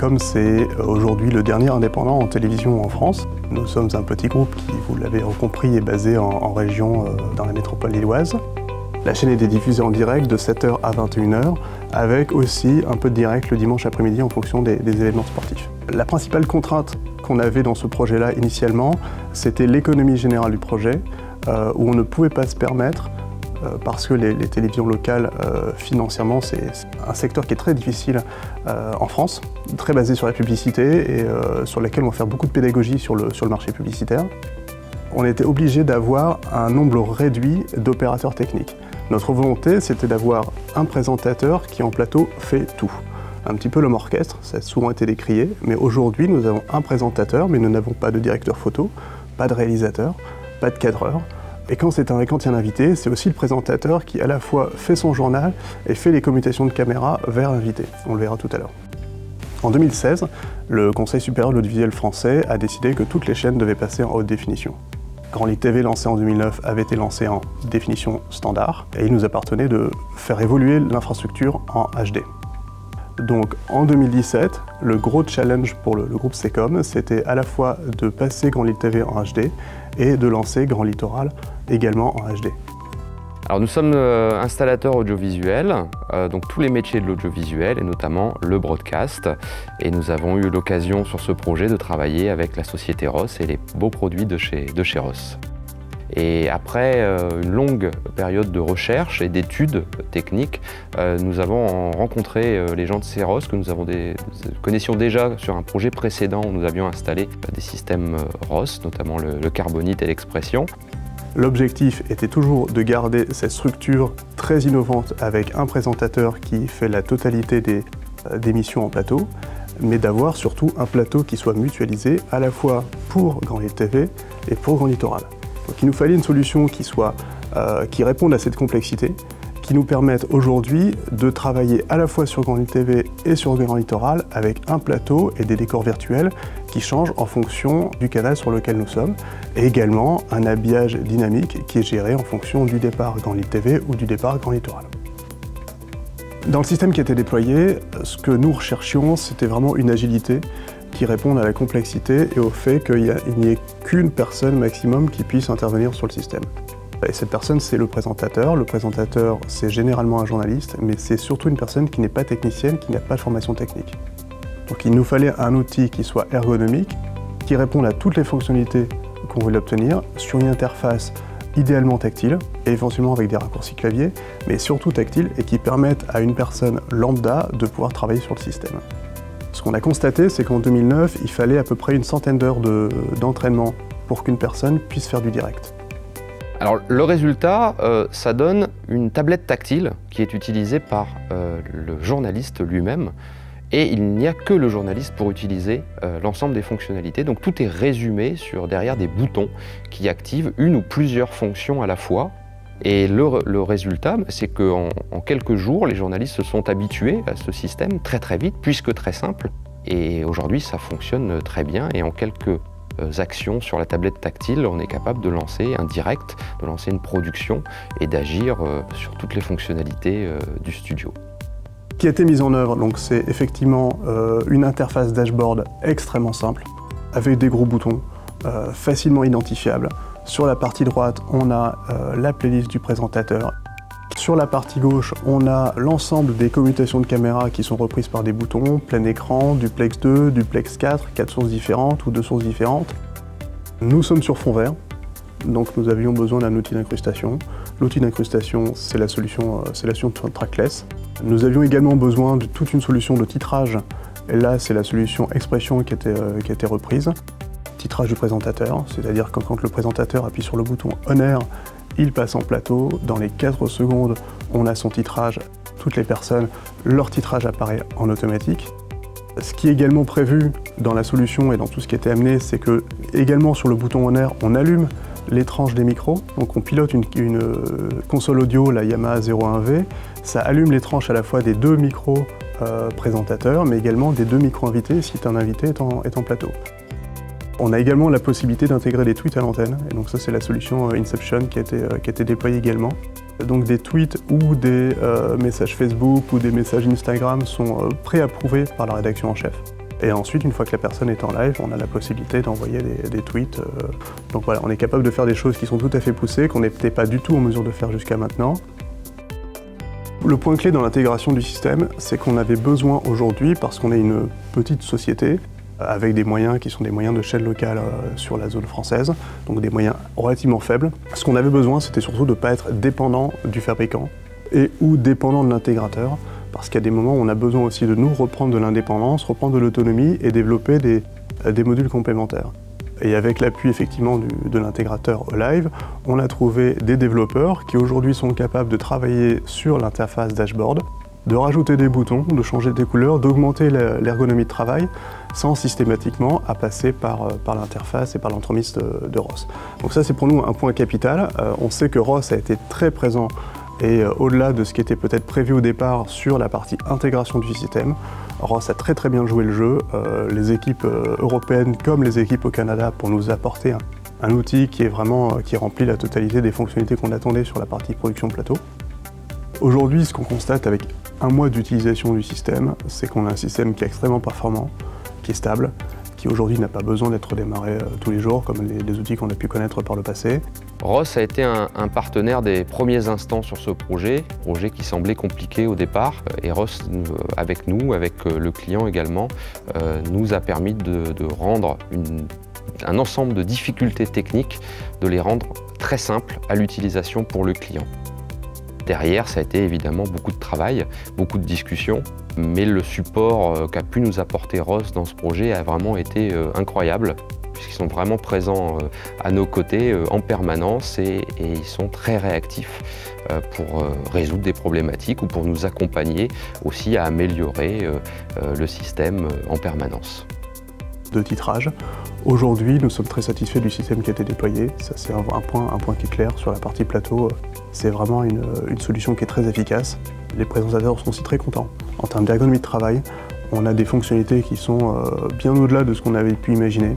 Secom, c'est aujourd'hui le dernier indépendant en télévision en France. Nous sommes un petit groupe qui, vous l'avez compris, est basé en région dans la métropole lilloise. La chaîne était diffusée en direct de 7h à 21h, avec aussi un peu de direct le dimanche après-midi en fonction des événements sportifs. La principale contrainte qu'on avait dans ce projet-là initialement, c'était l'économie générale du projet, où on ne pouvait pas se permettre, parce que les télévisions locales, financièrement, c'est un secteur qui est très difficile en France, très basé sur la publicité et sur laquelle on va faire beaucoup de pédagogie sur le marché publicitaire. On était obligé d'avoir un nombre réduit d'opérateurs techniques. Notre volonté, c'était d'avoir un présentateur qui, en plateau, fait tout. Un petit peu l'homme orchestre, ça a souvent été décrié, mais aujourd'hui, nous avons un présentateur, mais nous n'avons pas de directeur photo, pas de réalisateur, pas de cadreur. Et quand il y a un invité, c'est aussi le présentateur qui, à la fois, fait son journal et fait les commutations de caméra vers l'invité. On le verra tout à l'heure. En 2016, le Conseil supérieur de l'audiovisuel français a décidé que toutes les chaînes devaient passer en haute définition. Grand Lit TV, lancé en 2009, avait été lancé en définition standard et il nous appartenait de faire évoluer l'infrastructure en HD. Donc en 2017, le gros challenge pour le groupe Secom, c'était à la fois de passer Grand Lit TV en HD et de lancer Grand Littoral également en HD. Alors nous sommes installateurs audiovisuels, donc tous les métiers de l'audiovisuel et notamment le broadcast. Et nous avons eu l'occasion sur ce projet de travailler avec la société Ross et les beaux produits de chez Ross. Et après une longue période de recherche et d'études techniques, nous avons rencontré les gens de chez Ross que nous connaissions déjà sur un projet précédent où nous avions installé des systèmes Ross, notamment le carbonite et l'expression. L'objectif était toujours de garder cette structure très innovante avec un présentateur qui fait la totalité des missions en plateau, mais d'avoir surtout un plateau qui soit mutualisé à la fois pour Grand Lit TV et pour Grand Littoral. Donc il nous fallait une solution qui réponde à cette complexité, qui nous permette aujourd'hui de travailler à la fois sur Grand Lit TV et sur Grand Littoral avec un plateau et des décors virtuels qui changent en fonction du canal sur lequel nous sommes, et également un habillage dynamique qui est géré en fonction du départ Grand Lit TV ou du départ Grand Littoral. Dans le système qui a été déployé, ce que nous recherchions, c'était vraiment une agilité qui réponde à la complexité et au fait qu'il n'y ait qu'une personne maximum qui puisse intervenir sur le système. Et cette personne, c'est le présentateur. Le présentateur, c'est généralement un journaliste, mais c'est surtout une personne qui n'est pas technicienne, qui n'a pas de formation technique. Donc il nous fallait un outil qui soit ergonomique, qui réponde à toutes les fonctionnalités qu'on voulait obtenir, sur une interface idéalement tactile, et éventuellement avec des raccourcis clavier, mais surtout tactile, et qui permettent à une personne lambda de pouvoir travailler sur le système. Ce qu'on a constaté, c'est qu'en 2009, il fallait à peu près une centaine d'heures d'entraînement pour qu'une personne puisse faire du direct. Alors le résultat, ça donne une tablette tactile qui est utilisée par le journaliste lui-même, et il n'y a que le journaliste pour utiliser l'ensemble des fonctionnalités. Donc tout est résumé derrière des boutons qui activent une ou plusieurs fonctions à la fois. Et le résultat, c'est qu'en quelques jours, les journalistes se sont habitués à ce système très vite, puisque très simple. Et aujourd'hui, ça fonctionne très bien, et en quelques actions sur la tablette tactile, on est capable de lancer un direct, de lancer une production et d'agir sur toutes les fonctionnalités du studio. Ce qui a été mis en œuvre, donc c'est effectivement une interface dashboard extrêmement simple, avec des gros boutons, facilement identifiables. Sur la partie droite, on a la playlist du présentateur. Sur la partie gauche, on a l'ensemble des commutations de caméra qui sont reprises par des boutons, plein écran, duplex 2, duplex 4, 4 sources différentes ou 2 sources différentes. Nous sommes sur fond vert, donc nous avions besoin d'un outil d'incrustation. L'outil d'incrustation, c'est la solution trackless. Nous avions également besoin de toute une solution de titrage, et là c'est la solution expression qui a été reprise. Titrage du présentateur, c'est-à-dire que quand le présentateur appuie sur le bouton On Air, il passe en plateau. Dans les 4 secondes, on a son titrage. Toutes les personnes, leur titrage apparaît en automatique. Ce qui est également prévu dans la solution et dans tout ce qui a été amené, c'est que également sur le bouton On Air, on allume les tranches des micros. Donc on pilote une console audio, la Yamaha 01V. Ça allume les tranches à la fois des 2 micros présentateurs, mais également des 2 micros invités si un invité est en plateau. On a également la possibilité d'intégrer des tweets à l'antenne, et donc ça c'est la solution Inception qui a été déployée également. Donc des tweets ou des messages Facebook ou des messages Instagram sont préapprouvés par la rédaction en chef. Et ensuite, une fois que la personne est en live, on a la possibilité d'envoyer des tweets. Donc voilà, on est capable de faire des choses qui sont tout à fait poussées, qu'on n'était pas du tout en mesure de faire jusqu'à maintenant. Le point clé dans l'intégration du système, c'est qu'on avait besoin aujourd'hui, parce qu'on est une petite société, avec des moyens qui sont des moyens de chaîne locale sur la zone française, donc des moyens relativement faibles. Ce qu'on avait besoin, c'était surtout de ne pas être dépendant du fabricant et ou dépendant de l'intégrateur, parce qu'il y a des moments où on a besoin aussi de nous reprendre de l'indépendance, reprendre de l'autonomie et développer des modules complémentaires. Et avec l'appui effectivement de l'intégrateur Olive, on a trouvé des développeurs qui aujourd'hui sont capables de travailler sur l'interface dashboard, de rajouter des boutons, de changer des couleurs, d'augmenter l'ergonomie de travail, sans systématiquement à passer par l'interface et par l'entremise de ROS. Donc ça, c'est pour nous un point capital. On sait que ROS a été très présent et au-delà de ce qui était peut-être prévu au départ sur la partie intégration du système, ROS a très bien joué le jeu. Les équipes européennes comme les équipes au Canada pour nous apporter un outil qui remplit la totalité des fonctionnalités qu'on attendait sur la partie production plateau. Aujourd'hui, ce qu'on constate avec un mois d'utilisation du système, c'est qu'on a un système qui est extrêmement performant, qui est stable, qui aujourd'hui n'a pas besoin d'être démarré tous les jours comme les outils qu'on a pu connaître par le passé. ROS a été un partenaire des premiers instants sur ce projet qui semblait compliqué au départ. Et ROS, avec nous, avec le client également, nous a permis de rendre un ensemble de difficultés techniques, de les rendre très simples à l'utilisation pour le client. Derrière, ça a été évidemment beaucoup de travail, beaucoup de discussions, mais le support qu'a pu nous apporter ROS dans ce projet a vraiment été incroyable, puisqu'ils sont vraiment présents à nos côtés en permanence et ils sont très réactifs pour résoudre des problématiques ou pour nous accompagner aussi à améliorer le système en permanence. De titrage. Aujourd'hui, nous sommes très satisfaits du système qui a été déployé. Ça, c'est un point qui est clair sur la partie plateau. C'est vraiment une solution qui est très efficace. Les présentateurs sont aussi très contents. En termes d'ergonomie de travail, on a des fonctionnalités qui sont bien au-delà de ce qu'on avait pu imaginer.